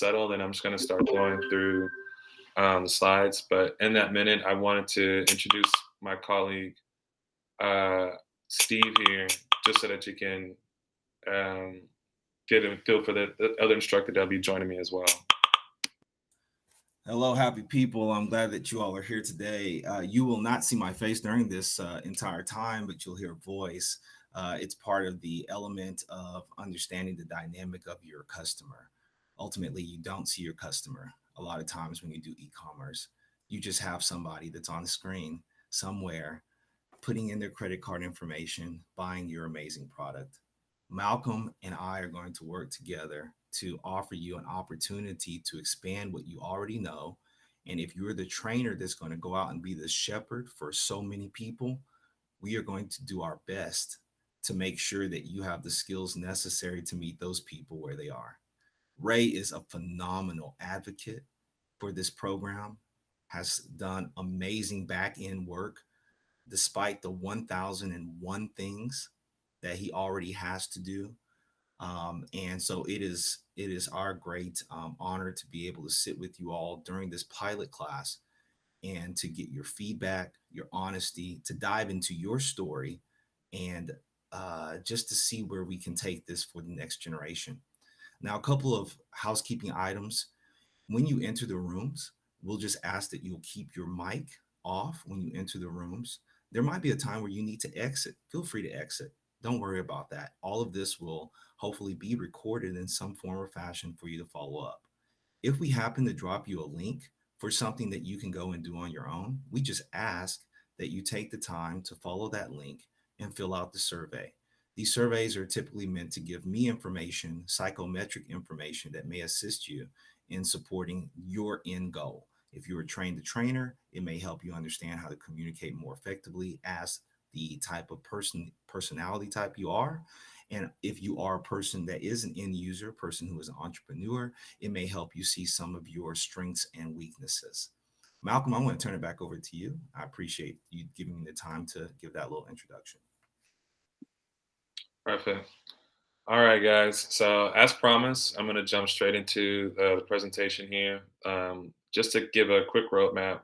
settled, and I'm just going to start going through the slides. But in that minute, I wanted to introduce my colleague, Steve here, just so that you can get a feel for the other instructor that'll be joining me as well. Hello, happy people. I'm glad that you all are here today. You will not see my face during this entire time, but you'll hear a voice. It's part of the element of understanding the dynamic of your customer. Ultimately, you don't see your customer. A lot of times when you do e-commerce, you just have somebody that's on the screen somewhere putting in their credit card information, buying your amazing product. Malcolm and I are going to work together to offer you an opportunity to expand what you already know. And if you're the trainer that's going to go out and be the shepherd for so many people, we are going to do our best to make sure that you have the skills necessary to meet those people where they are. Ray is a phenomenal advocate for this program, has done amazing back end work despite the 1001 things that he already has to do. And so it is our great honor to be able to sit with you all during this pilot class and to get your feedback, your honesty, to dive into your story, and just to see where we can take this for the next generation. Now, a couple of housekeeping items. When you enter the rooms, we'll just ask that you'll keep your mic off when you enter the rooms. There might be a time where you need to exit. Feel free to exit. Don't worry about that. All of this will hopefully be recorded in some form or fashion for you to follow up. If we happen to drop you a link for something that you can go and do on your own, we just ask that you take the time to follow that link and fill out the survey. These surveys are typically meant to give me information, psychometric information that may assist you in supporting your end goal. If you're a trained trainer, it may help you understand how to communicate more effectively as the type of personality type you are. And if you are a person that is an end user, person who is an entrepreneur, it may help you see some of your strengths and weaknesses. Malcolm, I'm going to turn it back over to you. I appreciate you giving me the time to give that little introduction. Perfect. All right, guys. So as promised, I'm going to jump straight into the presentation here. Just to give a quick roadmap,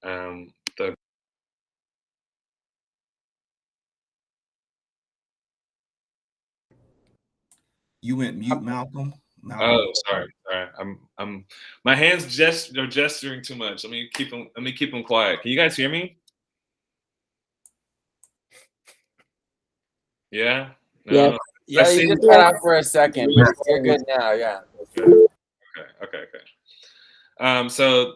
the You went mute, Malcolm. Malcolm. oh, sorry. My hands they're gesturing too much. Let me keep them quiet. Can you guys hear me? Yeah. Yeah. No. Yeah, you just got out for a second, but you're good now. Yeah. Okay. So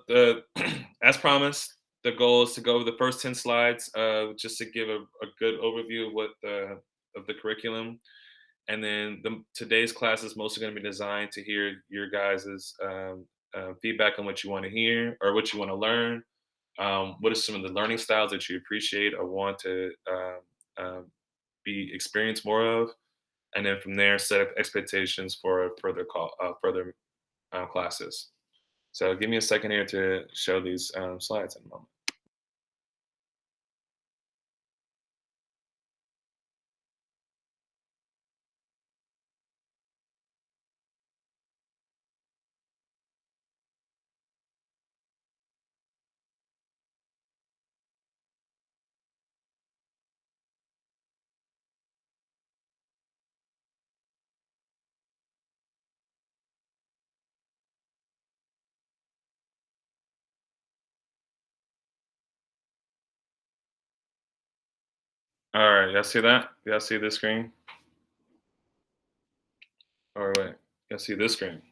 as promised, the goal is to go over the first 10 slides, just to give a good overview of the curriculum. And then today's class is mostly going to be designed to hear your guys' feedback on what you want to hear or what you want to learn. What are some of the learning styles that you appreciate or want to be experienced more of? And then from there, set up expectations for further classes. So give me a second here to show these slides in a moment. All right, y'all see that? Y'all see this screen? Or wait, y'all see this screen?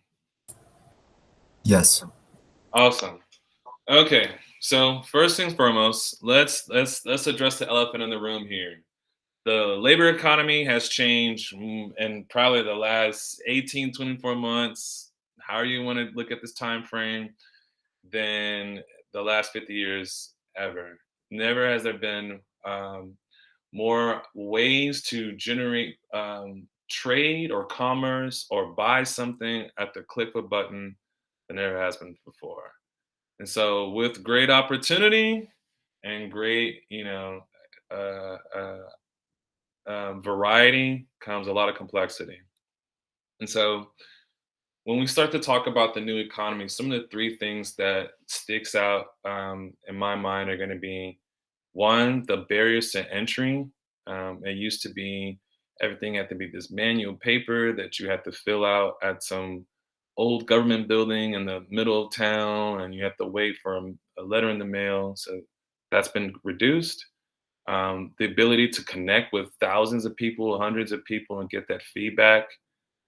Yes. Awesome. Okay, so first things foremost, let's address the elephant in the room here. The labor economy has changed in probably the last 18, 24 months, however you want to look at this time frame, than the last 50 years ever. Never has there been more ways to generate trade or commerce or buy something at the click of a button than there has been before. And so with great opportunity and great, variety comes a lot of complexity. And so when we start to talk about the new economy, some of the three things that sticks out in my mind are going to be one, the barriers to entry. It used to be everything had to be this manual paper that you had to fill out at some old government building in the middle of town, and you have to wait for a letter in the mail. So that's been reduced. The ability to connect with thousands of people, hundreds of people, and get that feedback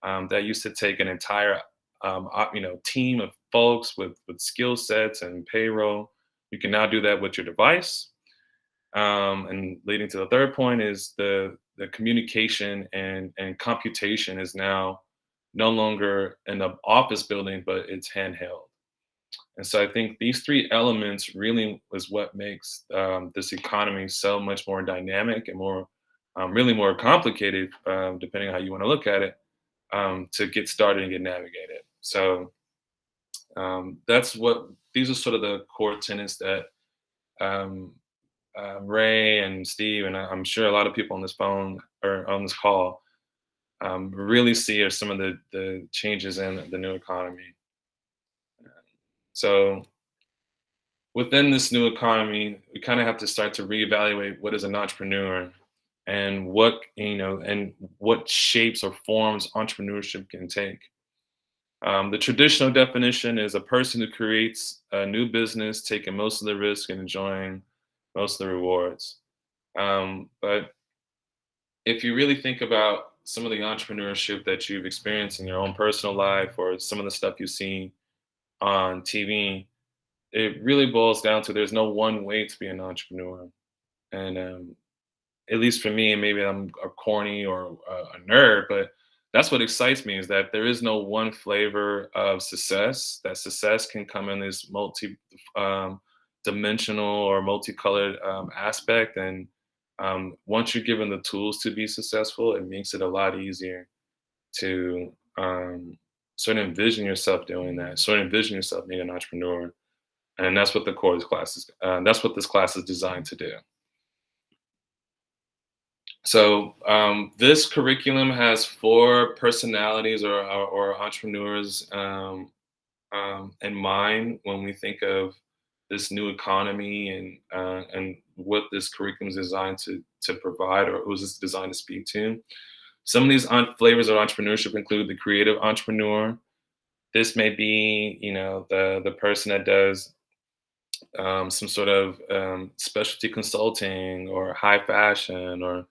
that used to take an entire team of folks with skill sets and payroll. You can now do that with your device. And leading to the third point is the communication and computation is now no longer in the office building, but it's handheld. And so I think these three elements really is what makes this economy so much more dynamic and more really more complicated, depending on how you want to look at it, to get started and get navigated. So that's what these are sort of the core tenets that um, Ray and Steve, and I'm sure a lot of people on this phone or on this call really see are some of the changes in the new economy. So within this new economy, we kind of have to start to reevaluate what is an entrepreneur and what shapes or forms entrepreneurship can take. The traditional definition is a person who creates a new business, taking most of the risk and enjoying most of the rewards. But if you really think about some of the entrepreneurship that you've experienced in your own personal life or some of the stuff you've seen on TV, it really boils down to there's no one way to be an entrepreneur. And at least for me, and maybe I'm a corny or a nerd, but that's what excites me is that there is no one flavor of success. That success can come in this multi dimensional or multicolored aspect. And once you're given the tools to be successful, it makes it a lot easier to sort of envision yourself doing that, sort of envision yourself being an entrepreneur. And that's what the core class is. That's what this class is designed to do. So this curriculum has 4 personalities or entrepreneurs in mind when we think of this new economy and what this curriculum is designed to provide or who's this designed to speak to. Some of these flavors of entrepreneurship include the creative entrepreneur. This may be, the person that does some sort of specialty consulting or high fashion or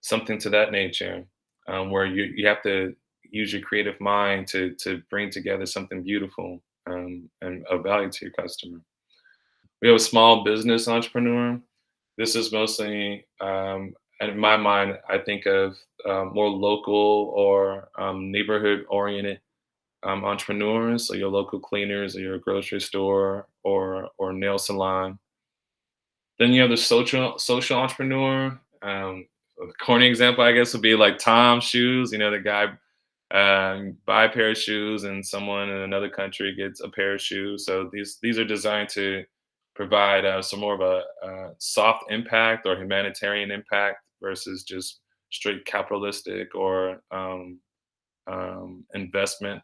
something to that nature, where you have to use your creative mind to bring together something beautiful and of value to your customer. We have a small business entrepreneur. This is mostly, in my mind, I think of more local or neighborhood oriented entrepreneurs, so your local cleaners or your grocery store or nail salon. Then you have the social entrepreneur. A corny example, I guess, would be like Tom's shoes. The guy buy a pair of shoes, and someone in another country gets a pair of shoes. So these are designed to provide some more of a soft impact or humanitarian impact versus just straight capitalistic or investment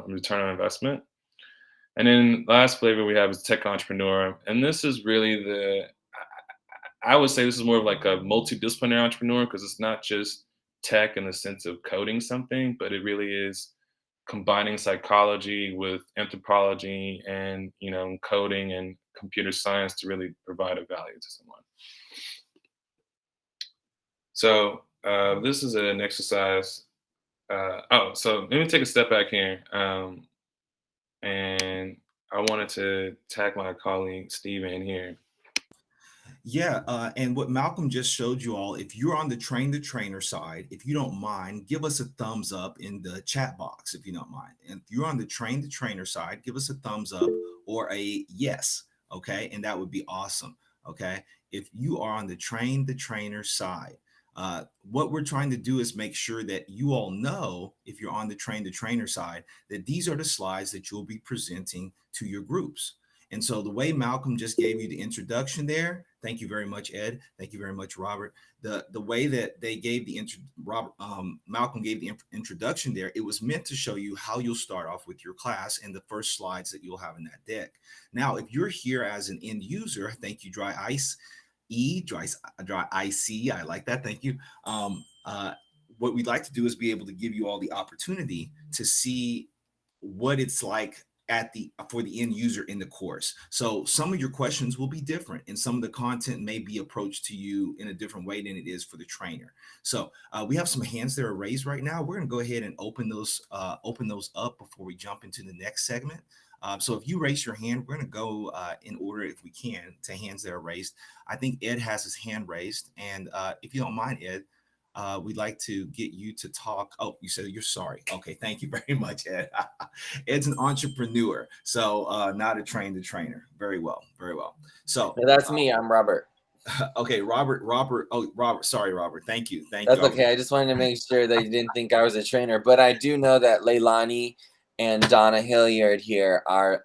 return on investment. And then last flavor we have is tech entrepreneur, and this is really I would say this is more of like a multidisciplinary entrepreneur because it's not just tech in the sense of coding something, but it really is combining psychology with anthropology and coding and computer science to really provide a value to someone. So this is an exercise. So let me take a step back here, and I wanted to tag my colleague Steve in here. Yeah, and what Malcolm just showed you all, if you're on the train the trainer side, if you don't mind, give us a thumbs up in the chat box, if you don't mind. And if you're on the train the trainer side, give us a thumbs up or a yes, okay? And that would be awesome, okay? If you are on the train the trainer side, what we're trying to do is make sure that you all know, if you're on the train the trainer side, that these are the slides that you'll be presenting to your groups. And so the way Malcolm just gave you the introduction there, Thank you very much, Ed. Thank you very much, Robert. The way that they gave the Malcolm gave the introduction there, it was meant to show you how you'll start off with your class and the first slides that you'll have in that deck. Now, if you're here as an end user, thank you, Dry Ice. Dry IC, I like that. Thank you. What we'd like to do is be able to give you all the opportunity to see what it's like for the end user in the course. So some of your questions will be different, and some of the content may be approached to you in a different way than it is for the trainer. So we have some hands that are raised right now. We're going to go ahead and open those up before we jump into the next segment. So if you raise your hand, we're going to go in order, if we can, to hands that are raised. I think Ed has his hand raised, and if you don't mind, Ed, we'd like to get you to talk. Oh, you said you're sorry. Okay, thank you very much, Ed. Ed's an entrepreneur, so not a trained trainer. Very well, very well. So that's me. I'm Robert. Okay, Robert. Oh, Robert. Sorry, Robert. Thank you. That's okay. I just wanted to make sure that you didn't think I was a trainer, but I do know that Leilani and Donna Hilliard here are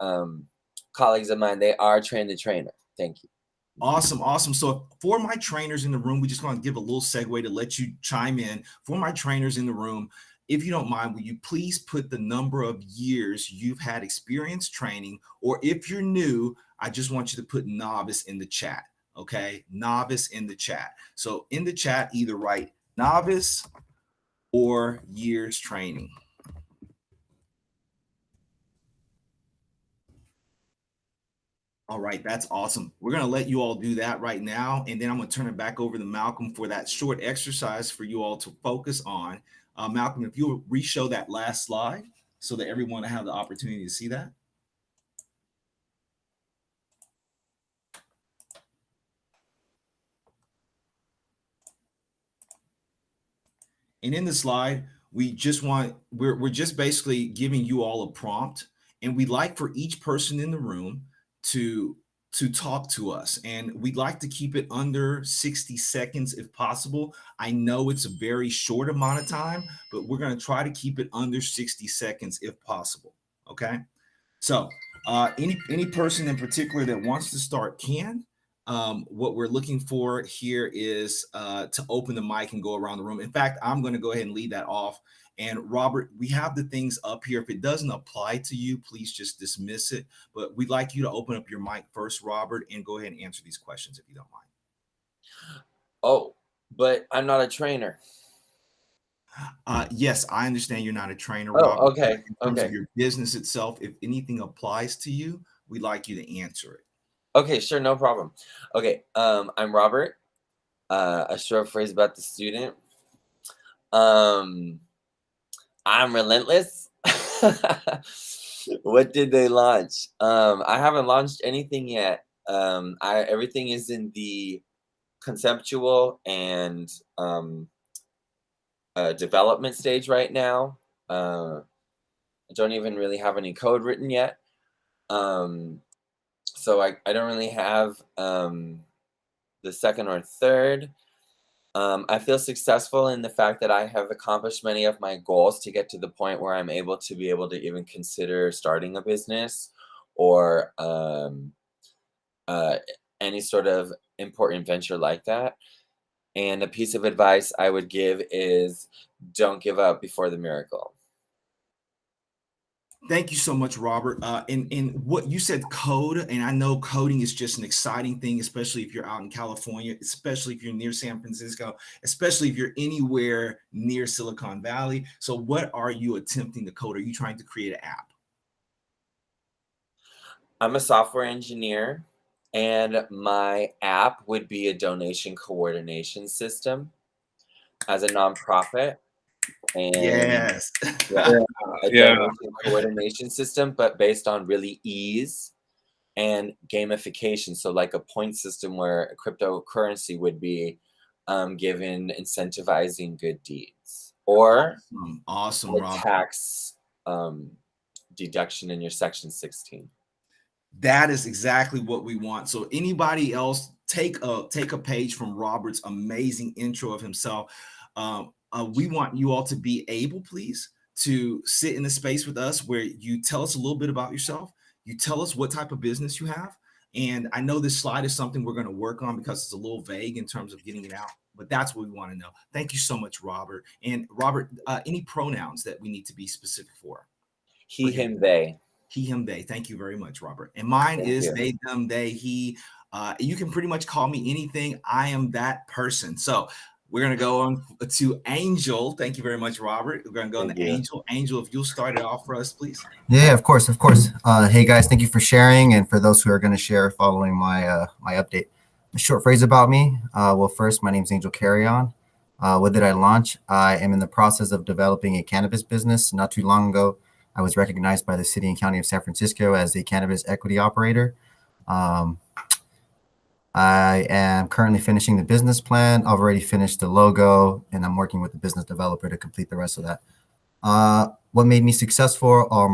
colleagues of mine. They are trained the trainer. Thank you. Awesome. So for my trainers in the room, we just want to give a little segue to let you chime in. For my trainers in the room, if you don't mind, will you please put the number of years you've had experience training, or if you're new, I just want you to put novice in the chat. Okay, novice in the chat. So in the chat, either write novice or years training. All right, that's awesome. We're going to let you all do that right now, and then I'm going to turn it back over to Malcolm for that short exercise for you all to focus on. Malcolm, if you'll re-show that last slide so that everyone will have the opportunity to see that. And in the slide, we're just basically giving you all a prompt, and we'd like for each person in the room to talk to us, and we'd like to keep it under 60 seconds if possible. I know it's a very short amount of time, but we're going to try to keep it under 60 seconds if possible. Okay, so any person in particular that wants to start can. What we're looking for here is to open the mic and go around the room. In fact, I'm going to go ahead and lead that off. And Robert, we have the things up here. If it doesn't apply to you, please just dismiss it. But we'd like you to open up your mic first, Robert, and go ahead and answer these questions if you don't mind. Oh, but I'm not a trainer. Yes, I understand you're not a trainer, Oh, Robert. okay. In terms of your business itself, if anything applies to you, we'd like you to answer it. Okay, sure, no problem. Okay, I'm Robert. A short phrase about the student. I'm relentless. What did they launch? I haven't launched anything yet. Everything is in the conceptual and development stage right now. I don't even really have any code written yet. So I don't really have the second or third. I feel successful in the fact that I have accomplished many of my goals to get to the point where I'm able to even consider starting a business or any sort of important venture like that. And a piece of advice I would give is don't give up before the miracle. Thank you so much, Robert. And what you said, code, and I know coding is just an exciting thing, especially if you're out in California, especially if you're near San Francisco, especially if you're anywhere near Silicon Valley. So what are you attempting to code? Are you trying to create an app? I'm a software engineer, and my app would be a donation coordination system as a nonprofit. And yes. Donation coordination system, but based on really ease and gamification. So like a point system where a cryptocurrency would be given incentivizing good deeds, or awesome tax deduction in your section 16. That is exactly what we want. So anybody else, take a page from Robert's amazing intro of himself. We want you all to be able, please, to sit in a space with us where you tell us a little bit about yourself. You tell us what type of business you have, And I know this slide is something we're going to work on because it's a little vague in terms of getting it out, but that's what we want to know. Thank you so much, Robert. And Robert, any pronouns that we need to be specific for? He, him, they. He, him, they. Thank you very much, Robert. And mine is they, them, they, he. You can pretty much call me anything. I am that person. So we're going to go on to Angel. Thank you very much, Robert. We're going to go on to Angel. Angel, if you'll start it off for us, please. Yeah, of course, of course. Hey guys, thank you for sharing, and for those who are going to share following my my update. A short phrase about me. Well, first, my name is Angel Carry-On. What did I launch? I am in the process of developing a cannabis business. Not too long ago, I was recognized by the city and county of San Francisco as a cannabis equity operator. I am currently finishing the business plan. I've already finished the logo, and I'm working with the business developer to complete the rest of that. What made me successful are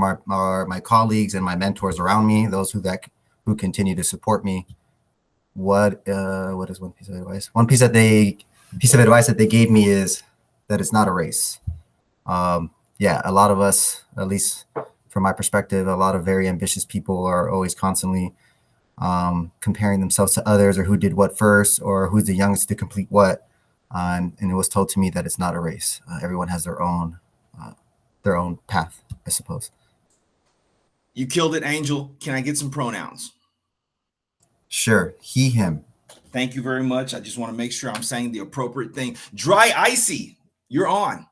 my colleagues and my mentors around me, those who continue to support me. What is one piece of advice? One piece of advice that they gave me is that it's not a race. Yeah, a lot of us, at least from my perspective, a lot of very ambitious people are always constantly comparing themselves to others, or who did what first, or who's the youngest to complete what. And it was told to me that it's not a race. Everyone has their own path, I suppose. You killed it, Angel. Can I get some pronouns? Sure. He, him. Thank you very much. I just want to make sure I'm saying the appropriate thing. Dry Icy, you're on.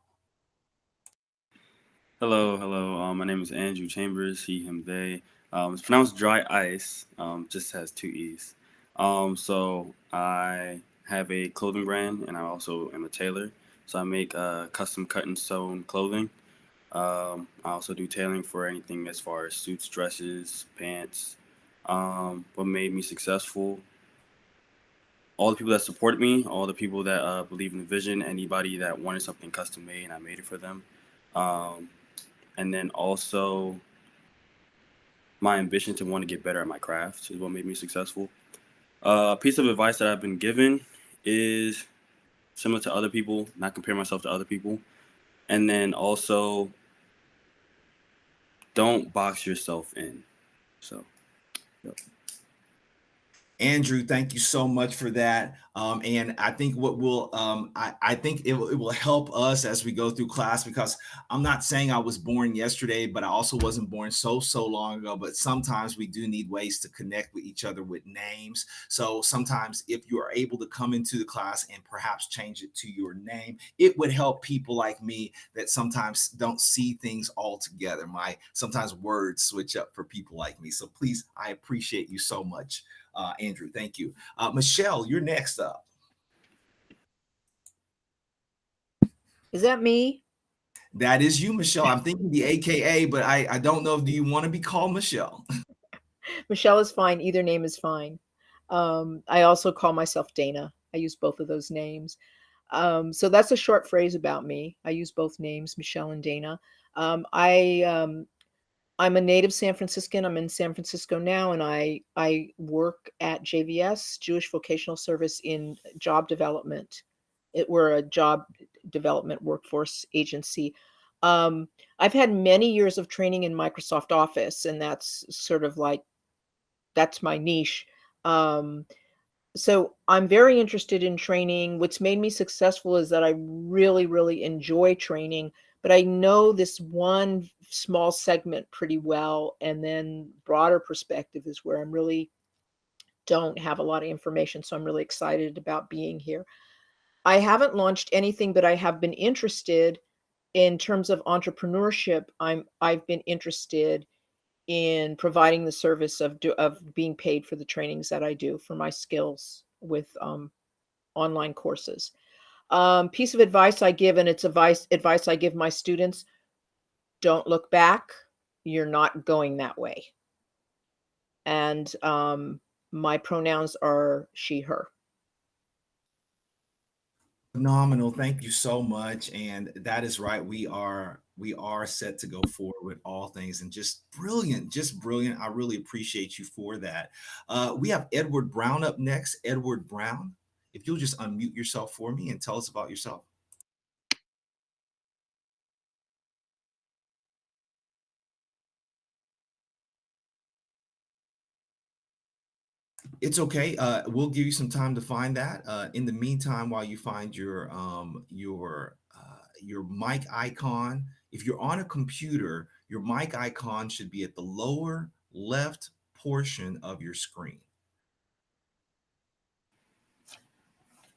Hello. My name is Andrew Chambers. He, him, they. It's pronounced dry ice. Just has 2 E's. So I have a clothing brand, and I also am a tailor. So I make custom cut and sewn clothing. I also do tailoring for anything as far as suits, dresses, pants. What made me successful? All the people that supported me, all the people that believe in the vision, anybody that wanted something custom made, and I made it for them. And then also my ambition to want to get better at my craft is what made me successful. A piece of advice that I've been given is similar to other people, not compare myself to other people. And then also, don't box yourself in. So, yep. Andrew, thank you so much for that. And I think what will, I think it will help us as we go through class, because I'm not saying I was born yesterday, but I also wasn't born so long ago. But sometimes we do need ways to connect with each other with names. So sometimes if you are able to come into the class and perhaps change it to your name, it would help people like me that sometimes don't see things all together. Sometimes words switch up for people like me. So please, I appreciate you so much. Andrew, thank you. Michelle, you're next up. Is that me? That is you, Michelle. I'm thinking the AKA, but I don't know. Do you want to be called Michelle? Michelle is fine. Either name is fine. I also call myself Dana. I use both of those names. So that's a short phrase about me. I use both names, Michelle and Dana. I'm a native San Franciscan. I'm in San Francisco now, and I work at JVS, Jewish Vocational Service, in job development. We're a job development workforce agency. I've had many years of training in Microsoft Office, and that's sort of like, that's my niche. So I'm very interested in training. What's made me successful is that I really, really enjoy training, but I know this one small segment pretty well. And then broader perspective is where I'm really don't have a lot of information. So I'm really excited about being here. I haven't launched anything, but I have been interested in terms of entrepreneurship. I've been interested in providing the service of being paid for the trainings that I do for my skills with online courses. Piece of advice I give, and it's advice I give my students: don't look back. You're not going that way. And my pronouns are she, her. Phenomenal. Thank you so much. And that is right. We are set to go forward with all things, and just brilliant. I really appreciate you for that. We have Edward Brown up next. Edward Brown, if you'll just unmute yourself for me and tell us about yourself. It's okay. We'll give you some time to find that. In the meantime, while you find your mic icon, if you're on a computer, your mic icon should be at the lower left portion of your screen.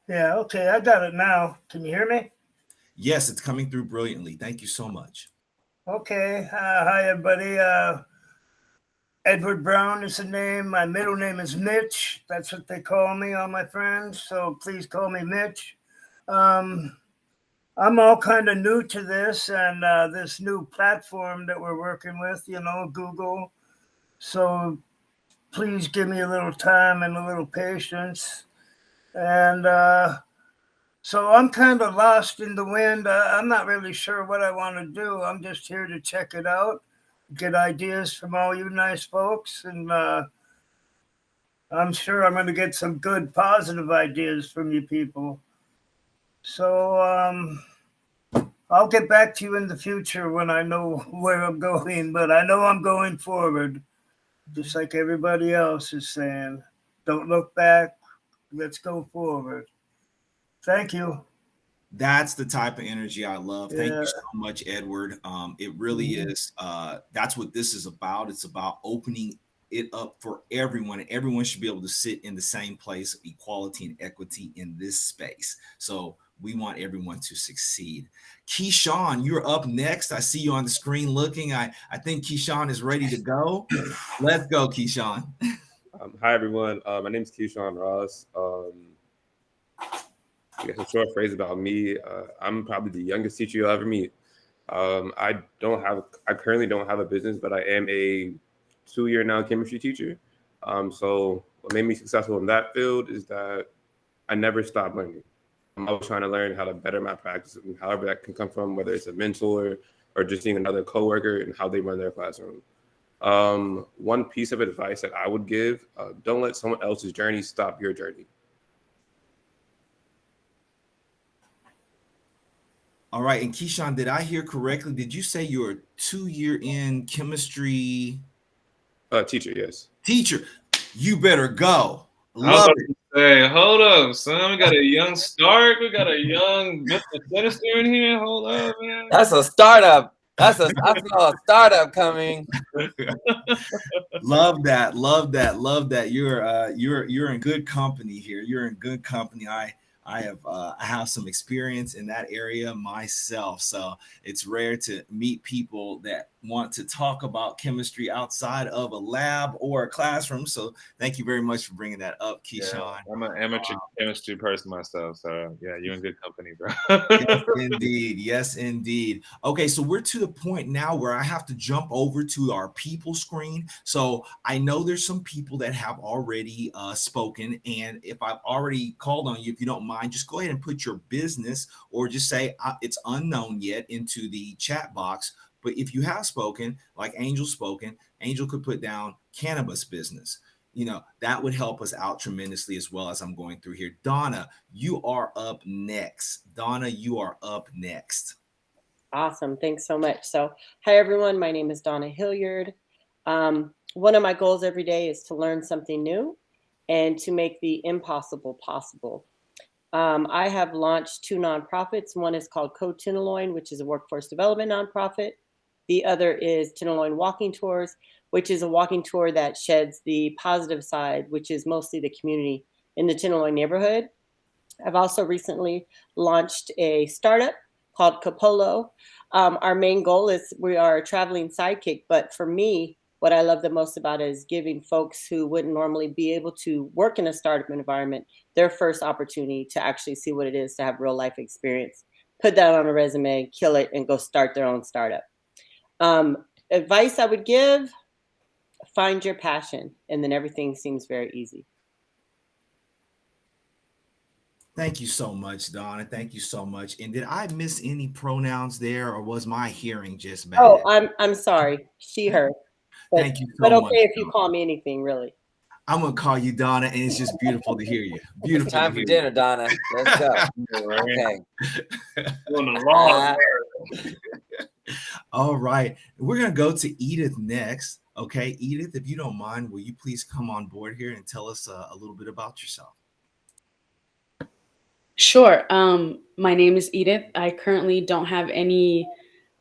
Yeah, okay, I got it now. Can you hear me? Yes, it's coming through brilliantly. Thank you so much. Okay, hi everybody. Edward Brown is the name. My middle name is Mitch. That's what they call me, all my friends. So please call me Mitch. I'm all kind of new to this and this new platform that we're working with, Google. So please give me a little time and a little patience. And so I'm kind of lost in the wind. I'm not really sure what I want to do. I'm just here to check it out, get ideas from all you nice folks. And I'm sure I'm going to get some good, positive ideas from you people. So I'll get back to you in the future when I know where I'm going. But I know I'm going forward, just like everybody else is saying. Don't look back. Let's go forward. Thank you. That's the type of energy I love. Thank you so much, Edward. It really is. That's what this is about. It's about opening it up for everyone. And everyone should be able to sit in the same place of equality and equity in this space. So we want everyone to succeed. Keyshawn, you're up next. I see you on the screen looking. I think Keyshawn is ready to go. Let's go, Keyshawn. Hi, everyone. My name is Keyshawn Ross. I guess a short phrase about me. I'm probably the youngest teacher you'll ever meet. I currently don't have a business, but I am a 2-year now chemistry teacher. So what made me successful in that field is that I never stop learning. I'm always trying to learn how to better my practice, and however that can come from, whether it's a mentor or just seeing another coworker and how they run their classroom. One piece of advice that I would give, don't let someone else's journey stop your journey. All right. And Keyshawn, did I hear correctly? Did you say you're a 2-year in chemistry? Teacher, yes. Teacher, you better go. Love Love it. Hey, hold up, son. We got a young Stark. We got a young Mr. Sinister in here. Hold up, man. That's a startup. I smell a startup coming. Love that. Love that. Love that. You're in good company here. You're in good company. I have some experience in that area myself. So it's rare to meet people that want to talk about chemistry outside of a lab or a classroom. So thank you very much for bringing that up, Keyshawn. Yeah, I'm an amateur chemistry person myself. So yeah, you're in good company, bro. Yes, indeed. Yes, indeed. Okay, so we're to the point now where I have to jump over to our people screen. So I know there's some people that have already spoken. And if I've already called on you, if you don't mind, just go ahead and put your business or just say it's unknown yet into the chat box. But if you have spoken, like Angel spoken, Angel could put down cannabis business. That would help us out tremendously as well as I'm going through here. Donna, you are up next. Awesome. Thanks so much. So, hi, everyone. My name is Donna Hilliard. One of my goals every day is to learn something new and to make the impossible possible. I have launched 2 nonprofits. One is called Code Tenderloin, which is a workforce development nonprofit. The other is Tenderloin Walking Tours, which is a walking tour that sheds the positive side, which is mostly the community in the Tenderloin neighborhood. I've also recently launched a startup called Capolo. Our main goal is we are a traveling sidekick, but for me, what I love the most about it is giving folks who wouldn't normally be able to work in a startup environment their first opportunity to actually see what it is to have real life experience, put that on a resume, kill it, and go start their own startup. Advice I would give, find your passion, and then everything seems very easy. Thank you so much, Donna. Thank you so much. And did I miss any pronouns there, or was my hearing just bad? Oh, I'm sorry. She, her. But, thank you so much. But okay if you call me anything, really. I'm going to call you Donna, and it's just beautiful to hear you. Beautiful. It's time for dinner, Donna. Let's go. Okay. All right. We're going to go to Edith next. Okay, Edith, if you don't mind, will you please come on board here and tell us a little bit about yourself? Sure. My name is Edith. I currently don't have any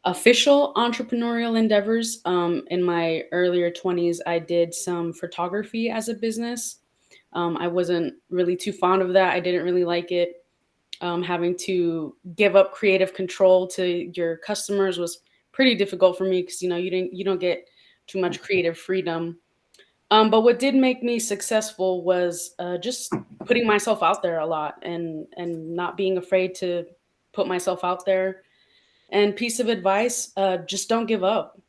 official entrepreneurial endeavors. In my earlier 20s, I did some photography as a business. I wasn't really too fond of that. I didn't really like it. Having to give up creative control to your customers was pretty difficult for me because you don't get too much creative freedom. But what did make me successful was just putting myself out there a lot and not being afraid to put myself out there. And piece of advice, just don't give up.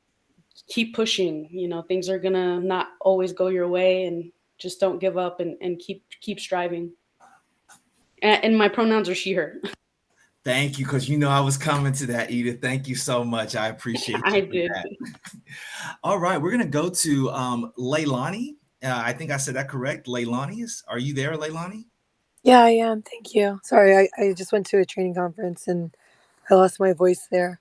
Keep pushing. Things are gonna not always go your way, and just don't give up and keep striving. And my pronouns are she, her. Thank you, because I was coming to that, Edith. Thank you so much. I appreciate you. I did. That. All right, we're gonna go to Leilani. I think I said that correct. Leilani, are you there, Leilani? Yeah, I am. Thank you. Sorry, I just went to a training conference and I lost my voice there.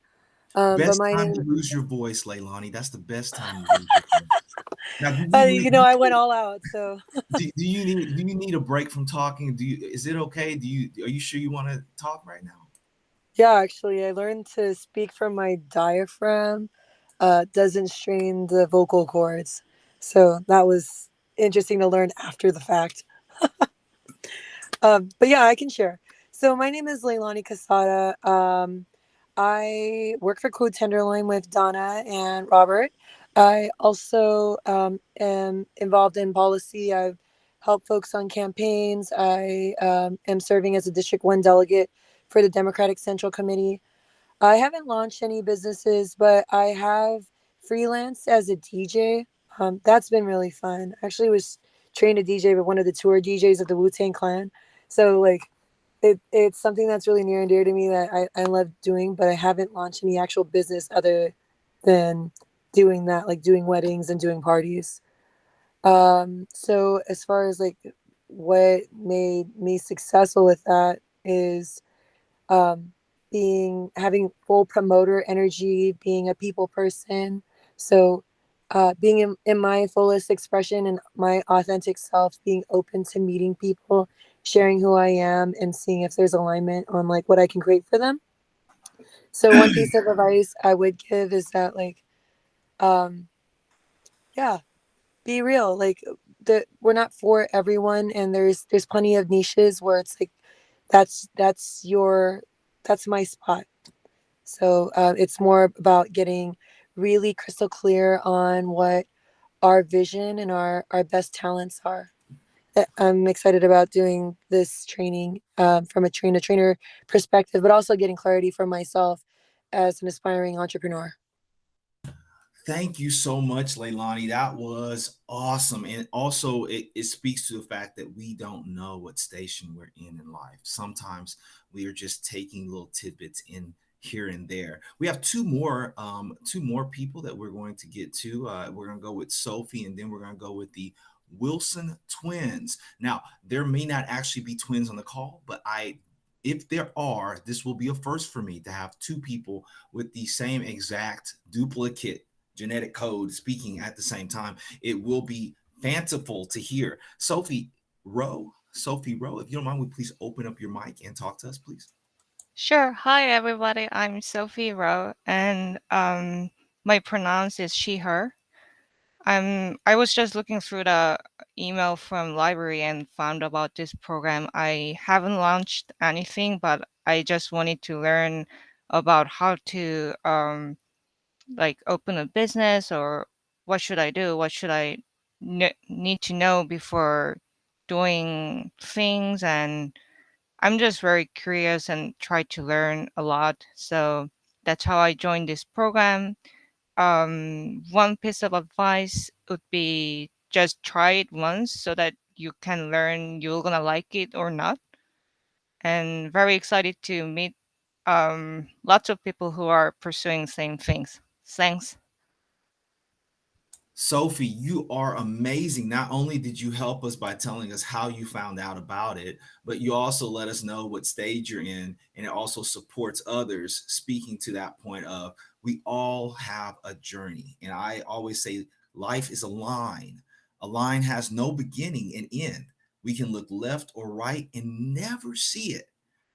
But Best my time to name, lose your voice, Leilani. That's the best time to lose your voice. Now, I went all out. So do you need a break from talking? Is it okay? Are you sure you want to talk right now? yeah, actually, I learned to speak from my diaphragm. Doesn't strain the vocal cords. So that was interesting to learn after the fact. But yeah, I can share. So my name is Leilani Casada. I work for Code Tenderloin with Donna and Robert. I also am involved in policy. I've helped folks on campaigns. I am serving as a District 1 delegate for the Democratic Central Committee. I haven't launched any businesses, but I have freelanced as a DJ. That's been really fun. I actually was trained to DJ by one of the tour DJs of the Wu-Tang Clan. So like it's something that's really near and dear to me that I love doing, but I haven't launched any actual business other than doing that, like doing weddings and doing parties. So as far as like what made me successful with that is um, having full promoter energy, being a people person. So being in my fullest expression and my authentic self, being open to meeting people, sharing who I am, and seeing if there's alignment on like what I can create for them. So one piece of advice I would give is that like, um, yeah, be real. Like we're not for everyone, and there's plenty of niches where it's like that's my spot. So it's more about getting really crystal clear on what our vision and our best talents are. I'm excited about doing this training from a trainer perspective, but also getting clarity for myself as an aspiring entrepreneur. Thank you so much, Leilani. That was awesome. And also it speaks to the fact that we don't know what station we're in life. Sometimes we are just taking little tidbits in here and there. We have two more people that we're going to get to. We're going to go with Sophie, and then we're going to go with the Wilson twins. Now, there may not actually be twins on the call, but if there are, this will be a first for me to have two people with the same exact duplicate genetic code speaking at the same time. It will be fanciful to hear. Sophie Rowe, if you don't mind, would you please open up your mic and talk to us, please? Sure. Hi, everybody. I'm Sophie Rowe, and my pronouns is she, her. I was just looking through the email from library and found about this program. I haven't launched anything, but I just wanted to learn about how to like open a business, or what should I do? What should I need to know before doing things? And I'm just very curious and try to learn a lot. So that's how I joined this program. One piece of advice would be just try it once so that you can learn you're gonna like it or not. And very excited to meet lots of people who are pursuing same things. Thanks. Sophie, you are amazing. Not only did you help us by telling us how you found out about it, but you also let us know what stage you're in, and it also supports others, speaking to that point of we all have a journey. And I always say Life is a line. A line has no beginning and end. We can look left or right and never see it.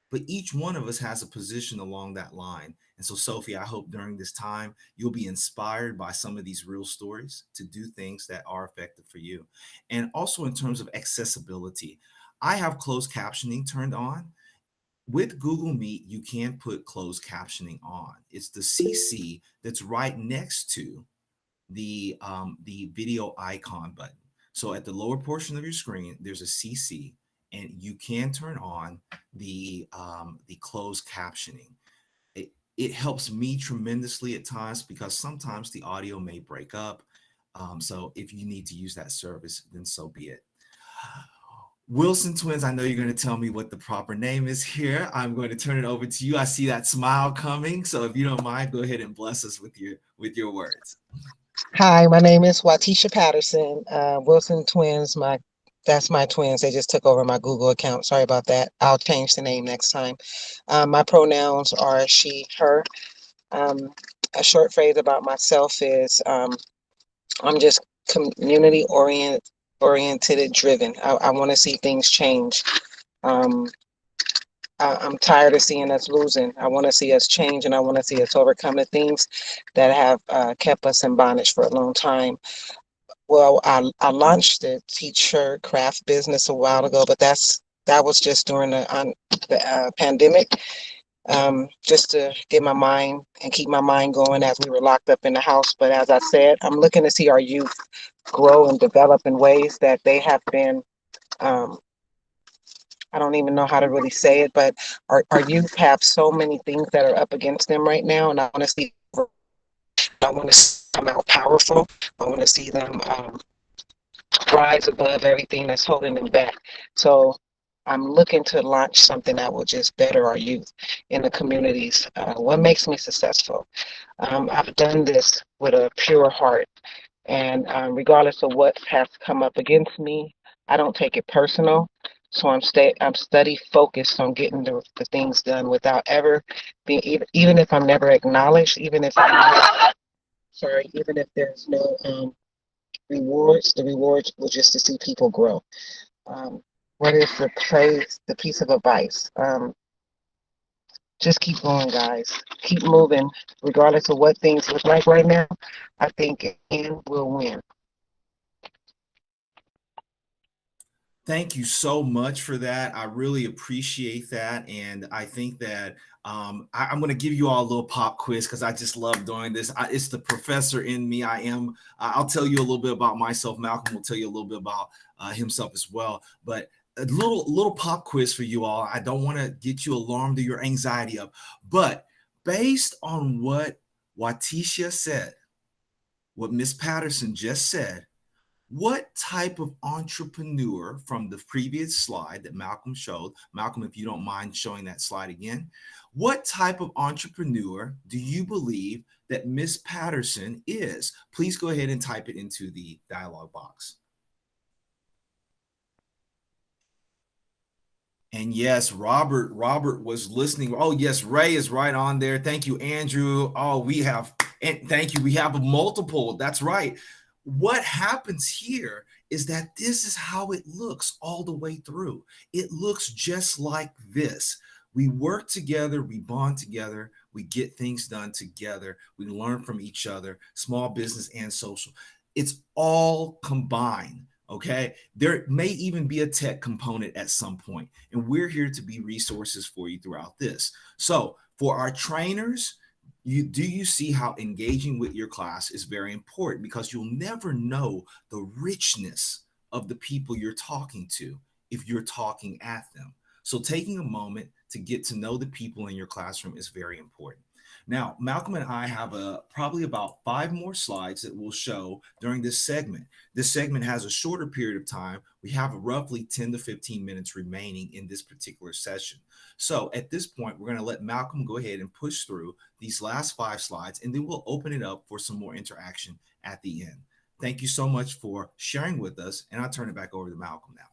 But each one of us has a position along that line. And so, Sophie, I hope during this time you'll be inspired by some of these real stories to do things that are effective for you. And also in terms of accessibility, I have closed captioning turned on. With Google Meet, you can put closed captioning on. It's the CC that's right next to the video icon button. So at the lower portion of your screen, there's a CC, and you can turn on the closed captioning. It helps me tremendously at times because sometimes the audio may break up. So if you need to use that service, then so be it. Wilson Twins, I know you're going to tell me what the proper name is here. I'm going to turn it over to you. I see that smile coming. So if you don't mind, go ahead and bless us with your words. Hi, my name is Watisha Patterson. Wilson Twins, that's my twins. They just took over my Google account. Sorry about that. I'll change the name next time. My pronouns are she, her. A short phrase about myself is I'm just community oriented and driven. I want to see things change. I'm tired of seeing us losing. I want to see us change, and I want to see us overcome the things that have kept us in bondage for a long time. Well, I launched the t-shirt craft business a while ago, but that was just during the pandemic, just to get my mind and keep my mind going as we were locked up in the house. But as I said, I'm looking to see our youth grow and develop in ways that they have been. I don't even know how to really say it, but our youth have so many things that are up against them right now, and I want to see them out powerful. I want to see them rise above everything that's holding them back. So I'm looking to launch something that will just better our youth in the communities. What makes me successful? I've done this with a pure heart, and regardless of what has come up against me, I don't take it personal. So I'm study focused on getting the things done without ever being, even if I'm never acknowledged, even if even if there's no rewards. The rewards will just to see people grow. What is the piece of advice? Just keep going, guys. Keep moving, regardless of what things look like right now. I think in will win. Thank you so much for that. I really appreciate that. And I think that I'm going to give you all a little pop quiz because I just love doing this. It's the professor in me. I'll tell you a little bit about myself. Malcolm will tell you a little bit about himself as well. But a little pop quiz for you all. I don't want to get you alarmed or your anxiety up. But based on what Watisha said, what Miss Patterson just said, what type of entrepreneur from the previous slide that Malcolm showed, Malcolm, if you don't mind showing that slide again, what type of entrepreneur do you believe that Miss Patterson is? Please go ahead and type it into the dialog box. And yes, Robert was listening. Oh, yes, Ray is right on there. Thank you, Andrew. Oh, thank you. We have a multiple. That's right. What happens here is that this is how it looks all the way through. It looks just like this. We work together, we bond together, we get things done together, we learn from each other, small business and social. It's all combined, okay? There may even be a tech component at some point, and we're here to be resources for you throughout this. So for our trainers, do you see how engaging with your class is very important, because you'll never know the richness of the people you're talking to if you're talking at them. So taking a moment to get to know the people in your classroom is very important. Now, Malcolm and I have probably about 5 more slides that we'll show during this segment. This segment has a shorter period of time. We have roughly 10 to 15 minutes remaining in this particular session. So at this point, we're going to let Malcolm go ahead and push through these last 5 slides, and then we'll open it up for some more interaction at the end. Thank you so much for sharing with us, and I'll turn it back over to Malcolm now.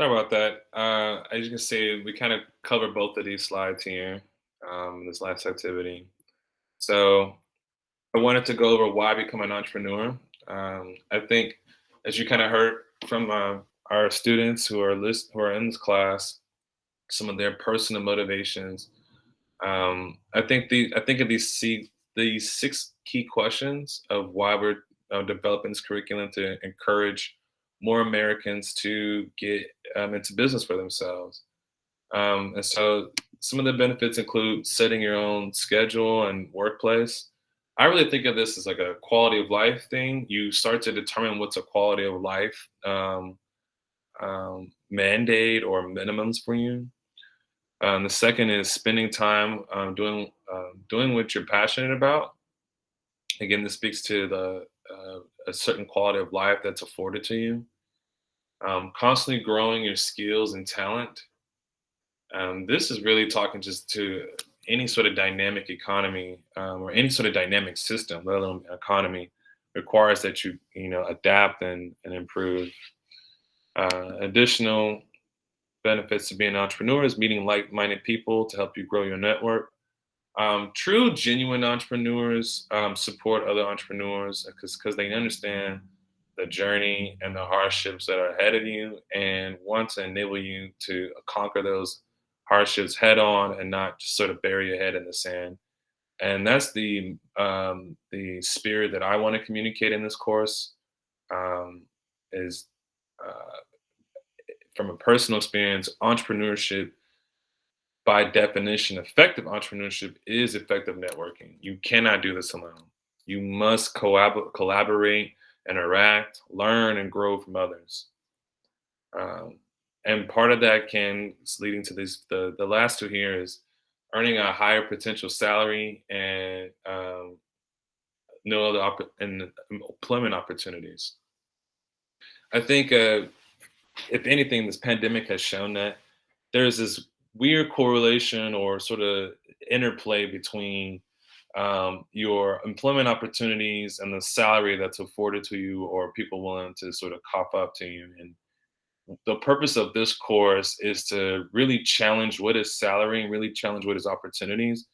Sorry about that. As you can see, we kind of covered both of these slides here, this last activity. So I wanted to go over why become an entrepreneur. I think, as you kind of heard from our students who are who are in this class, some of their personal motivations. I think of these 6 key questions of why we're developing this curriculum to encourage more Americans to get into business for themselves. And so some of the benefits include setting your own schedule and workplace. I really think of this as like a quality of life thing. You start to determine what's a quality of life mandate or minimums for you. The second is spending time doing what you're passionate about. Again, this speaks to a certain quality of life that's afforded to you. Constantly growing your skills and talent. This is really talking just to any sort of dynamic economy or any sort of dynamic system, let alone economy, requires that you adapt and improve. Additional benefits to being an entrepreneur is meeting like-minded people to help you grow your network. True, genuine entrepreneurs support other entrepreneurs because they understand the journey and the hardships that are ahead of you and want to enable you to conquer those hardships head on and not just sort of bury your head in the sand. And that's the spirit that I want to communicate in this course. Is From a personal experience, entrepreneurship, by definition, effective entrepreneurship is effective networking. You cannot do this alone. You must collaborate, interact, learn, and grow from others. And part of that leading to the last two here is earning a higher potential salary and no other employment opportunities. I think if anything, this pandemic has shown that there's this weird correlation or sort of interplay between your employment opportunities and the salary that's afforded to you or people willing to sort of cop up to you. And the purpose of this course is to really challenge what is salary and really challenge what is opportunities,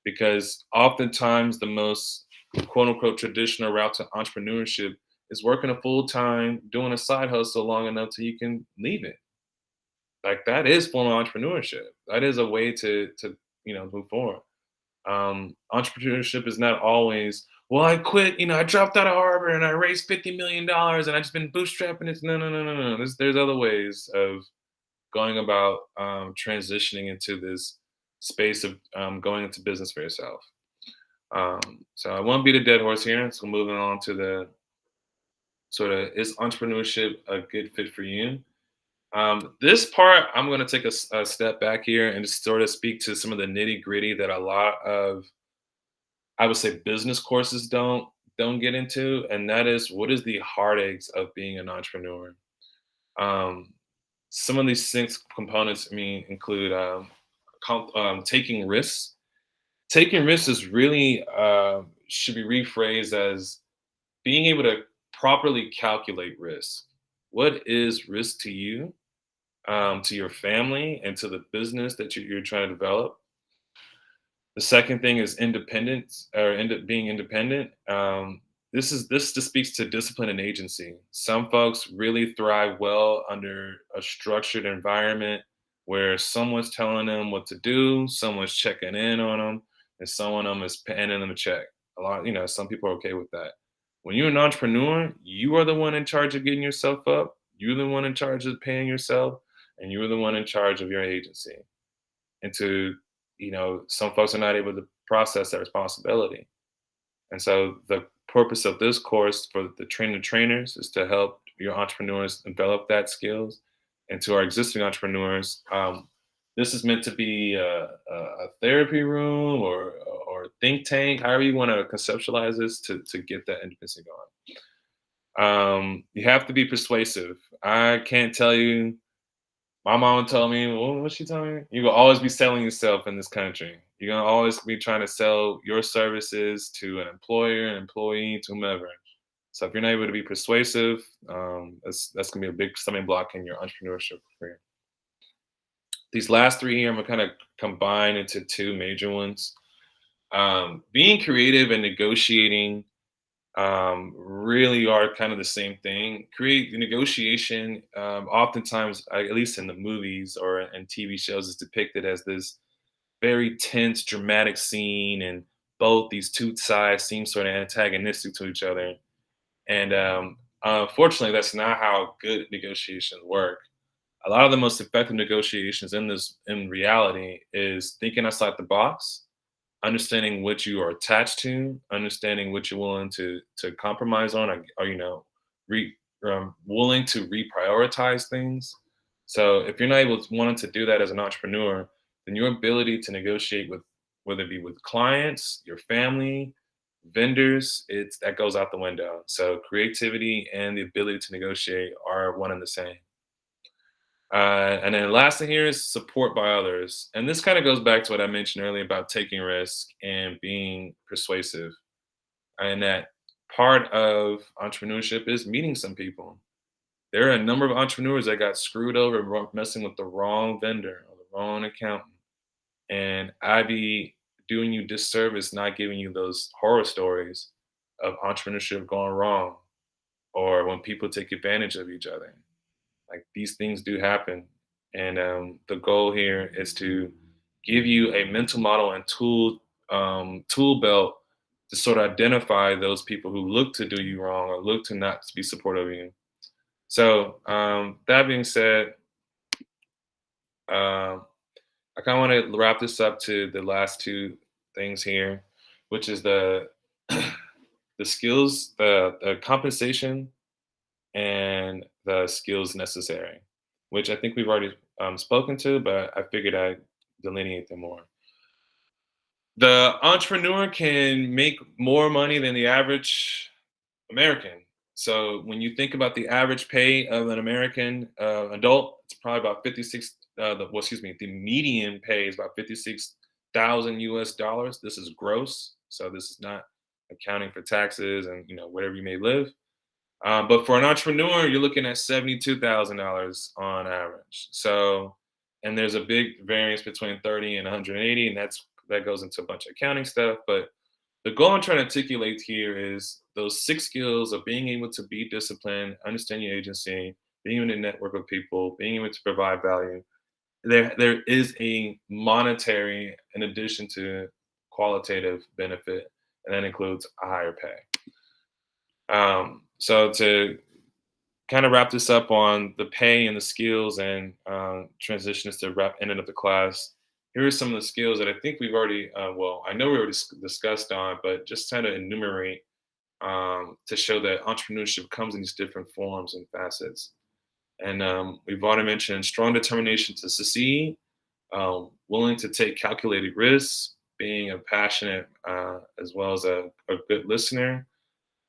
because oftentimes the most quote unquote traditional route to entrepreneurship is working a full time, doing a side hustle long enough so you can leave it. Like that is full entrepreneurship. That is a way to move forward. Entrepreneurship is not always, well, I quit, I dropped out of Harvard and I raised $50 million and I just been bootstrapping it. No. There's other ways of going about transitioning into this space of going into business for yourself. So I won't beat a dead horse here. So moving on to the sort of, is entrepreneurship a good fit for you? This part, I'm going to take a step back here and just sort of speak to some of the nitty gritty that a lot of, I would say, business courses don't get into, and that is, what is the heartaches of being an entrepreneur? Some of these 6 components, include taking risks. Taking risks is really should be rephrased as being able to properly calculate risk. What is risk to you, to your family, and to the business that you're trying to develop? The second thing is independence, or being independent. This just speaks to discipline and agency. Some folks really thrive well under a structured environment where someone's telling them what to do, someone's checking in on them, and someone of them is paying them a check. Some people are okay with that. When you're an entrepreneur, you are the one in charge of getting yourself up. You're the one in charge of paying yourself, and you're the one in charge of your agency. And some folks are not able to process that responsibility. And so the purpose of this course for the trainers is to help your entrepreneurs develop that skills. And to our existing entrepreneurs, this is meant to be a therapy room or think tank, however you want to conceptualize this, to get that intimacy going. You have to be persuasive. I can't tell you. My mom told me, well, what's she telling me? You're going to always be selling yourself in this country. You're going to always be trying to sell your services to an employer, an employee, to whomever. So if you're not able to be persuasive, that's going to be a big stumbling block in your entrepreneurship career. These last three here, I'm going to kind of combine into two major ones. Being creative and negotiating really are kind of the same thing. Create the negotiation, oftentimes, at least in the movies or in TV shows, is depicted as this very tense, dramatic scene, and both these two sides seem sort of antagonistic to each other. And unfortunately, that's not how good negotiations work. A lot of the most effective negotiations in reality is thinking outside the box, understanding what you are attached to, understanding what you're willing to compromise on, or willing to reprioritize things. So if you're not wanting to do that as an entrepreneur, then your ability to negotiate with, whether it be with clients, your family, vendors, that goes out the window. So creativity and the ability to negotiate are one and the same. And then last thing here is support by others. And this kind of goes back to what I mentioned earlier about taking risk and being persuasive. And that part of entrepreneurship is meeting some people. There are a number of entrepreneurs that got screwed over messing with the wrong vendor or the wrong accountant. And I'd be doing you disservice not giving you those horror stories of entrepreneurship going wrong, or when people take advantage of each other. Like, these things do happen. And the goal here is to give you a mental model and tool belt to sort of identify those people who look to do you wrong or look to not be supportive of you. So that being said, I kind of want to wrap this up to the last two things here, which is the skills, the compensation, and the skills necessary, which I think we've already spoken to, but I figured I'd delineate them more. The entrepreneur can make more money than the average American. So when you think about the average pay of an American adult, it's probably about 56. The median pay is about 56,000 US dollars. This is gross, so this is not accounting for taxes and wherever you may live. But for an entrepreneur, you're looking at $72,000 on average. So, and there's a big variance between 30 and 180, and that goes into a bunch of accounting stuff. But the goal I'm trying to articulate here is those 6 skills of being able to be disciplined, understand your agency, being able to network with people, being able to provide value. There is a monetary, in addition to qualitative benefit, and that includes a higher pay. So to kind of wrap this up on the pay and the skills and transition us to ending of the class, here are some of the skills that I think we've already, I know we already discussed on, but just kind of enumerate to show that entrepreneurship comes in these different forms and facets. And we've already mentioned strong determination to succeed, willing to take calculated risks, being a passionate as well as a good listener,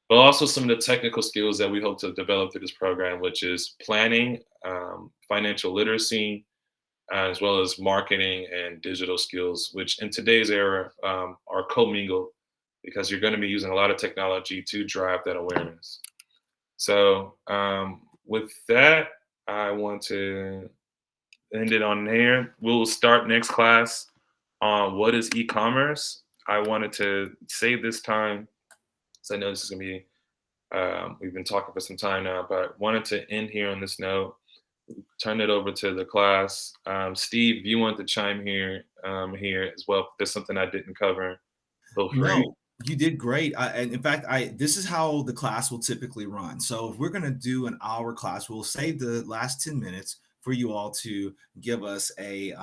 but also some of the technical skills that we hope to develop through this program, which is planning, financial literacy, as well as marketing and digital skills, which in today's era are commingled because you're going to be using a lot of technology to drive that awareness. So with that, I want to end it on there. We'll start next class on what is e-commerce. I wanted to save this time, because I know this is going to be, we've been talking for some time now, but wanted to end here on this note, turn it over to the class. Steve, if you want to chime here as well, if there's something I didn't cover, feel free. No, you did great. And in fact, this is how the class will typically run. So if we're going to do an hour class, we'll save the last 10 minutes for you all to give us a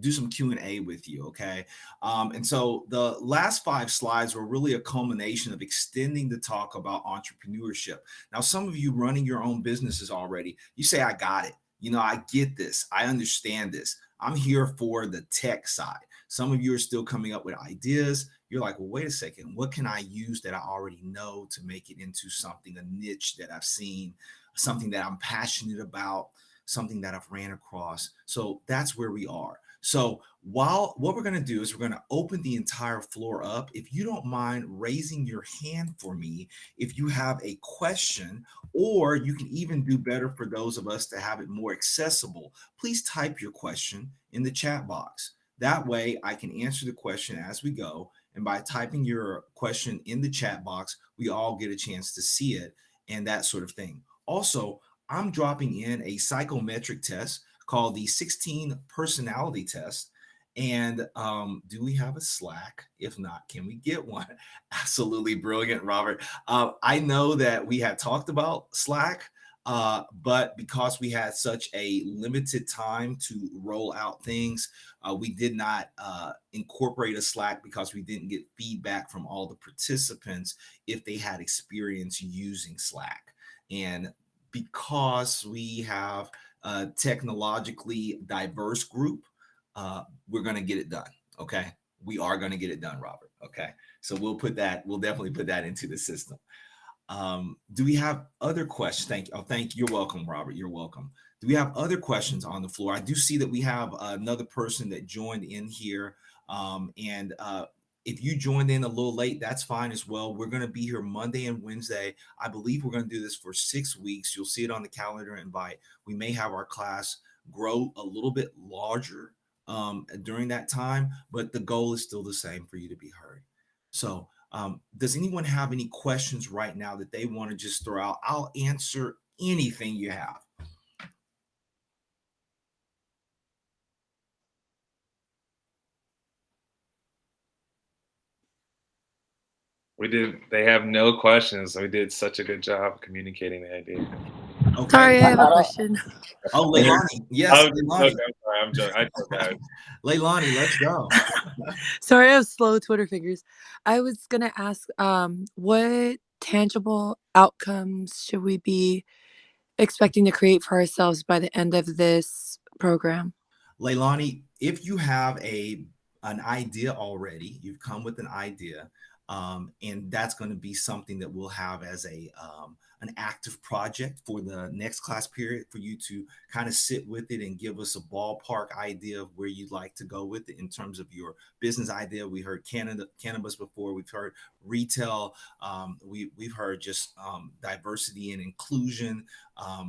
do some Q&A with you, okay? And so the last 5 slides were really a culmination of extending the talk about entrepreneurship. Now, some of you running your own businesses already, you say, I got it. I get this. I understand this. I'm here for the tech side. Some of you are still coming up with ideas. You're like, well, wait a second. What can I use that I already know to make it into something, a niche that I've seen, something that I'm passionate about, something that I've ran across? So that's where we are. So what we're going to do is we're going to open the entire floor up. If you don't mind raising your hand for me, if you have a question, or you can even do better for those of us to have it more accessible, please type your question in the chat box. That way I can answer the question as we go. And by typing your question in the chat box, we all get a chance to see it and that sort of thing. Also, I'm dropping in a psychometric test called the 16 personality test. And do we have a Slack? If not, can we get one? Absolutely brilliant, Robert. I know that we had talked about Slack, but because we had such a limited time to roll out things, we did not incorporate a Slack because we didn't get feedback from all the participants if they had experience using Slack. And because we have a technologically diverse group, we're going to get it done. Okay. We are going to get it done, Robert. Okay. So we'll definitely put that into the system. Do we have other questions? Thank you. Oh, you're welcome, Robert. You're welcome. Do we have other questions on the floor? I do see that we have another person that joined in here. If you joined in a little late, that's fine as well. We're going to be here Monday and Wednesday. I believe we're going to do this for 6 weeks. You'll see it on the calendar invite. We may have our class grow a little bit larger during that time, but the goal is still the same, for you to be heard. So does anyone have any questions right now that they want to just throw out? I'll answer anything you have. They have no questions. We did such a good job communicating the idea. Okay. Sorry, I have a question. Oh, Leilani. Yes, Leilani. Okay, I'm joking. I feel bad. Leilani, let's go. Sorry, I have slow Twitter fingers. I was going to ask, what tangible outcomes should we be expecting to create for ourselves by the end of this program? Leilani, if you have an idea already, you've come with an idea, and that's going to be something that we'll have as an active project for the next class period, for you to kind of sit with it and give us a ballpark idea of where you'd like to go with it in terms of your business idea. We heard cannabis before. We've heard retail. We've heard just diversity and inclusion,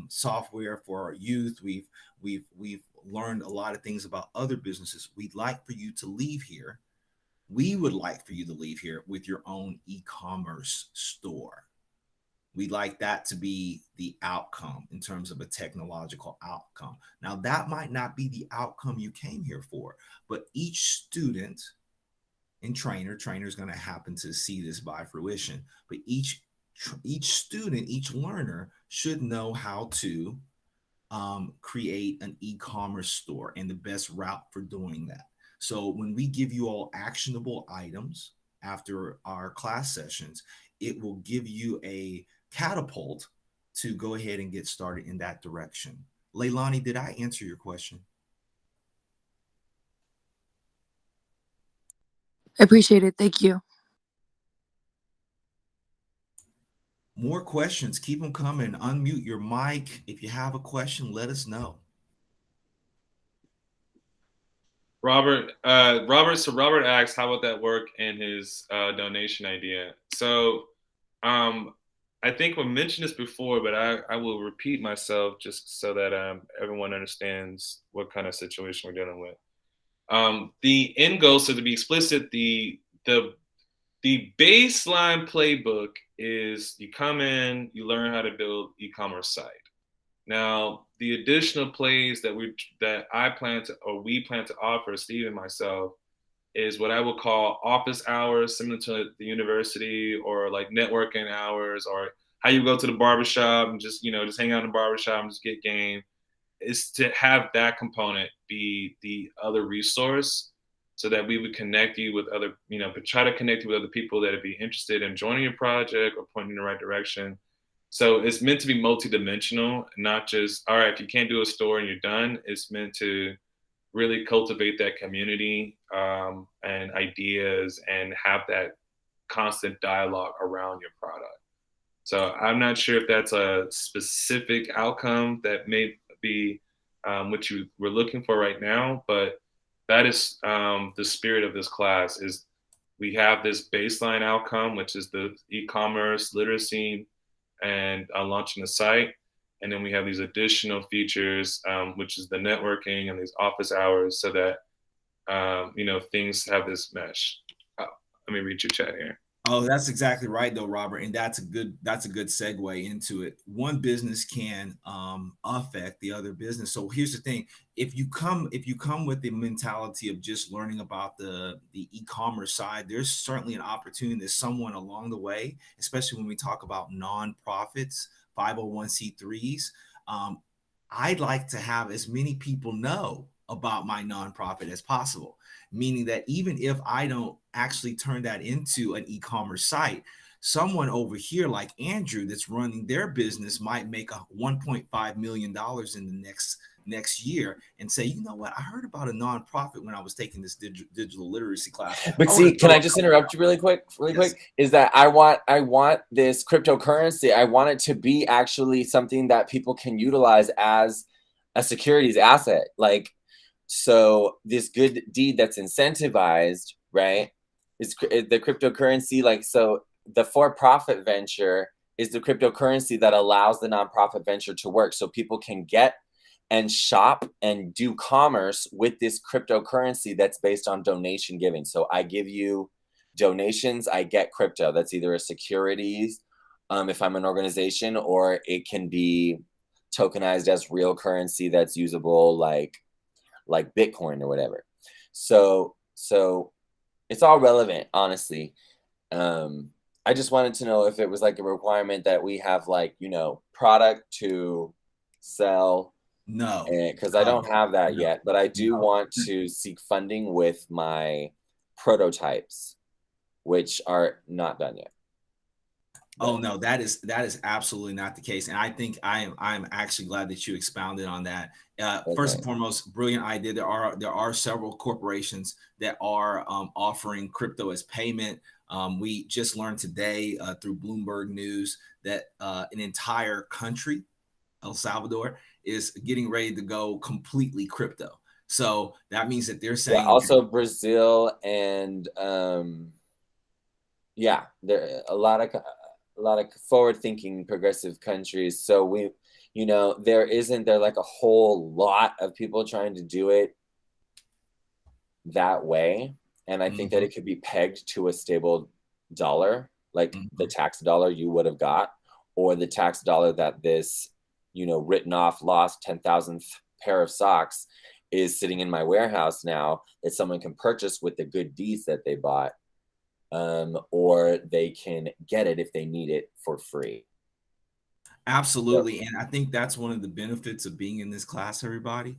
software for our youth. We've learned a lot of things about other businesses. We'd like for you to leave here. We would like for you to leave here with your own e-commerce store. We'd like that to be the outcome in terms of a technological outcome. Now, that might not be the outcome you came here for, but each student and trainer is going to happen to see this by fruition. But each student, each learner should know how to create an e-commerce store and the best route for doing that. So when we give you all actionable items after our class sessions, it will give you a catapult to go ahead and get started in that direction. Leilani, did I answer your question? I appreciate it. Thank you. More questions. Keep them coming. Unmute your mic. If you have a question, let us know. Robert asked, how would that work in his donation idea? So I think we mentioned this before, but I will repeat myself just so that everyone understands what kind of situation we're dealing with. The end goal, so to be explicit, the baseline playbook is you come in, you learn how to build e-commerce site. Now, the additional plays that we plan to offer, Steve and myself, is what I would call office hours, similar to the university, or like networking hours, or how you go to the barbershop and just hang out in the barbershop and just get game. Is to have that component be the other resource, so that we would connect you with other, try to connect you with other people that would be interested in joining your project or pointing in the right direction. So it's meant to be multidimensional, not just, all right, if you can't do a store and you're done. It's meant to really cultivate that community and ideas, and have that constant dialogue around your product. So I'm not sure if that's a specific outcome that may be what you were looking for right now, but that is the spirit of this class. Is we have this baseline outcome, which is the e-commerce literacy and launching a site. And then we have these additional features, which is the networking and these office hours, so that things have this mesh. Let me read your chat here. Oh, that's exactly right, though, Robert, and that's a good segue into it. One business can affect the other business. So here's the thing: if you come with the mentality of just learning about the e-commerce side, there's certainly an opportunity that someone along the way, especially when we talk about nonprofits, 501c3s, I'd like to have as many people know about my nonprofit as possible. Meaning that even if I don't actually turn that into an e-commerce site, someone over here like Andrew that's running their business might make a $1.5 million in the next year and say, you know what, I heard about a nonprofit when I was taking this digital literacy class. But see, can I just interrupt you really quick? Is that I want this cryptocurrency. I want it to be actually something that people can utilize as a securities asset. Like, so this good deed that's incentivized, right, is the cryptocurrency. Like, so the for-profit venture is the cryptocurrency that allows the nonprofit venture to work, so people can get and shop and do commerce with this cryptocurrency that's based on donation giving. So I give you donations, I get crypto. That's either a securities, if I'm an organization, or it can be tokenized as real currency that's usable, like Bitcoin or whatever. So it's all relevant, honestly. I just wanted to know if it was like a requirement that we have, like, product to sell. No, because I don't have that yet, but I do want to seek funding with my prototypes, which are not done yet. Oh no, that is absolutely not the case, and I think I'm actually glad that you expounded on that. Okay. First and foremost, brilliant idea. There are several corporations that are offering crypto as payment. We just learned today through Bloomberg News that an entire country, El Salvador, is getting ready to go completely crypto. So that means that they're saying also Brazil and there are a lot of forward-thinking progressive countries. So there isn't like a whole lot of people trying to do it that way. And I think that it could be pegged to a stable dollar, like the tax dollar you would have got, or the tax dollar that this, written off, lost 10,000th pair of socks is sitting in my warehouse now that someone can purchase with the good deeds that they bought. Or they can get it if they need it for free. Absolutely. Yep. And I think that's one of the benefits of being in this class, everybody.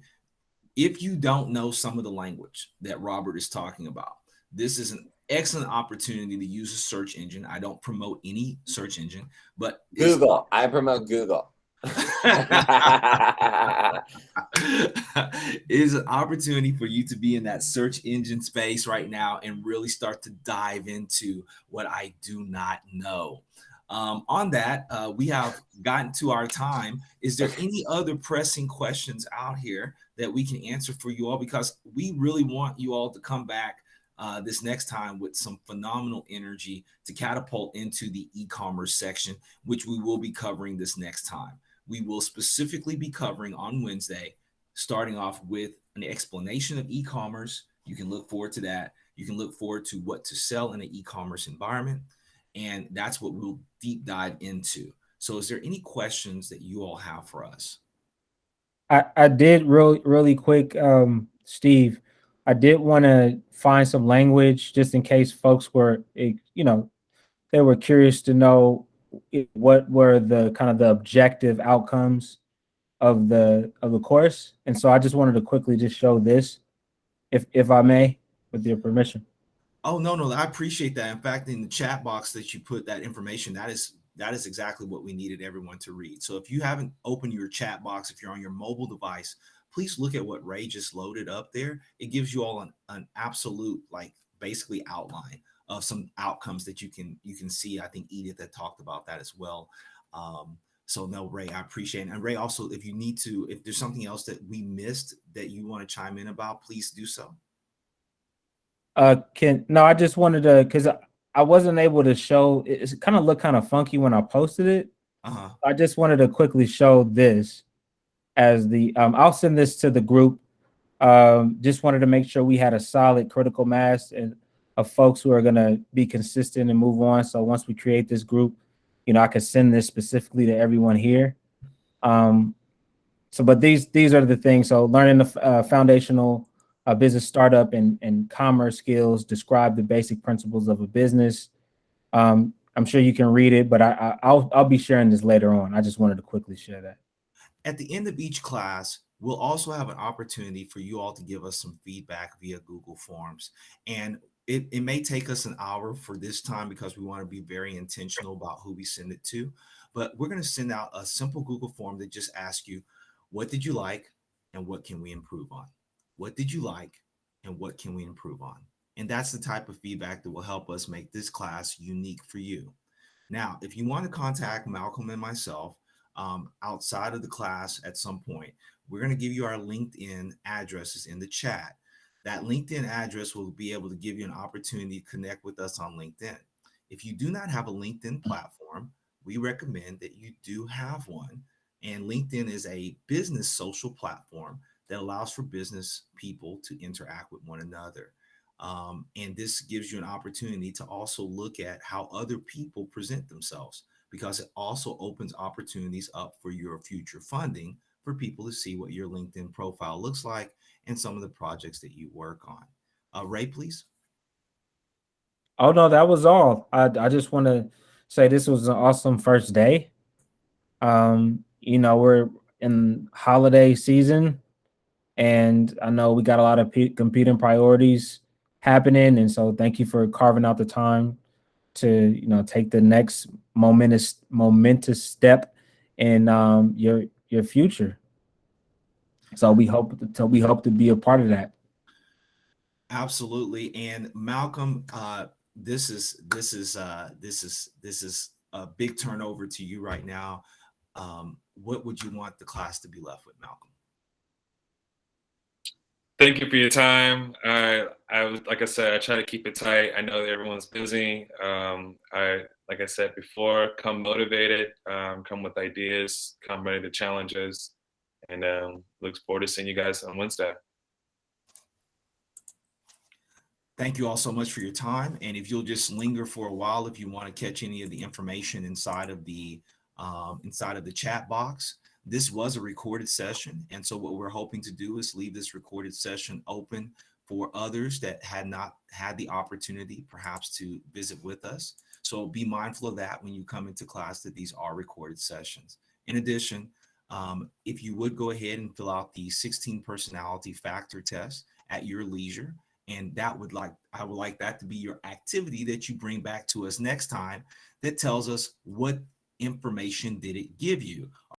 If you don't know some of the language that Robert is talking about, this is an excellent opportunity to use a search engine. I don't promote any search engine, but Google. I promote Google. Is an opportunity for you to be in that search engine space right now and really start to dive into what I do not know. On that, we have gotten to our time. Is there any other pressing questions out here that we can answer for you all? Because we really want you all to come back this next time with some phenomenal energy to catapult into the e-commerce section, which we will be covering this next time. We will specifically be covering on Wednesday, starting off with an explanation of e-commerce. You can look forward to that. You can look forward to what to sell in an e-commerce environment. And that's what we'll deep dive into. So is there any questions that you all have for us? I did really quick, Steve, I did want to find some language just in case folks were, they were curious to know what were the kind of the objective outcomes of the course. And so I just wanted to quickly just show this, if I may, with your permission. Oh, no, I appreciate that. In fact, in the chat box that you put that information, that is exactly what we needed everyone to read. So if you haven't opened your chat box, if you're on your mobile device, please look at what Ray just loaded up there. It gives you all an absolute, basically outline of some outcomes that you can see. I think Edith had talked about that as well. So no, Ray, I appreciate it. And Ray, also, if there's something else that we missed that you want to chime in about, please do so. I just wanted to, because I wasn't able to show it kind of looked kind of funky when I posted it. I just wanted to quickly show this as the I'll send this to the group. Just wanted to make sure we had a solid critical mass and of folks who are going to be consistent and move on. So once we create this group, I could send this specifically to everyone here. But these are the things. So learning the foundational business startup and commerce skills, describe the basic principles of a business. I'm sure you can read it, but I'll be sharing this later on. I just wanted to quickly share that. At the end of each class, we'll also have an opportunity for you all to give us some feedback via Google Forms. And it may take us an hour for this time because we want to be very intentional about who we send it to. But we're going to send out a simple Google form that just asks you, what did you like and what can we improve on? What did you like and what can we improve on? And that's the type of feedback that will help us make this class unique for you. Now, if you want to contact Malcolm and myself outside of the class at some point, we're going to give you our LinkedIn addresses in the chat. That LinkedIn address will be able to give you an opportunity to connect with us on LinkedIn. If you do not have a LinkedIn platform, we recommend that you do have one. And LinkedIn is a business social platform that allows for business people to interact with one another. And this gives you an opportunity to also look at how other people present themselves, because it also opens opportunities up for your future funding for people to see what your LinkedIn profile looks like and some of the projects that you work on. Ray, please. Oh, no, that was all. I just want to say this was an awesome first day. We're in holiday season, and I know we got a lot of competing priorities happening. And so thank you for carving out the time to, take the next momentous step in your future. So we hope to be a part of that. Absolutely. And Malcolm, this is a big turnover to you right now. What would you want the class to be left with, Malcolm? Thank you for your time. Like I said, I try to keep it tight. I know that everyone's busy. Like I said before, come motivated, come with ideas, come ready to challenges, and look forward to seeing you guys on Wednesday. Thank you all so much for your time. And if you'll just linger for a while, if you want to catch any of the information inside of the chat box. This was a recorded session. And so what we're hoping to do is leave this recorded session open for others that had not had the opportunity perhaps to visit with us. So be mindful of that when you come into class, that these are recorded sessions. In addition, if you would go ahead and fill out the 16 personality factor test at your leisure, and I would like that to be your activity that you bring back to us next time that tells us what information did it give you.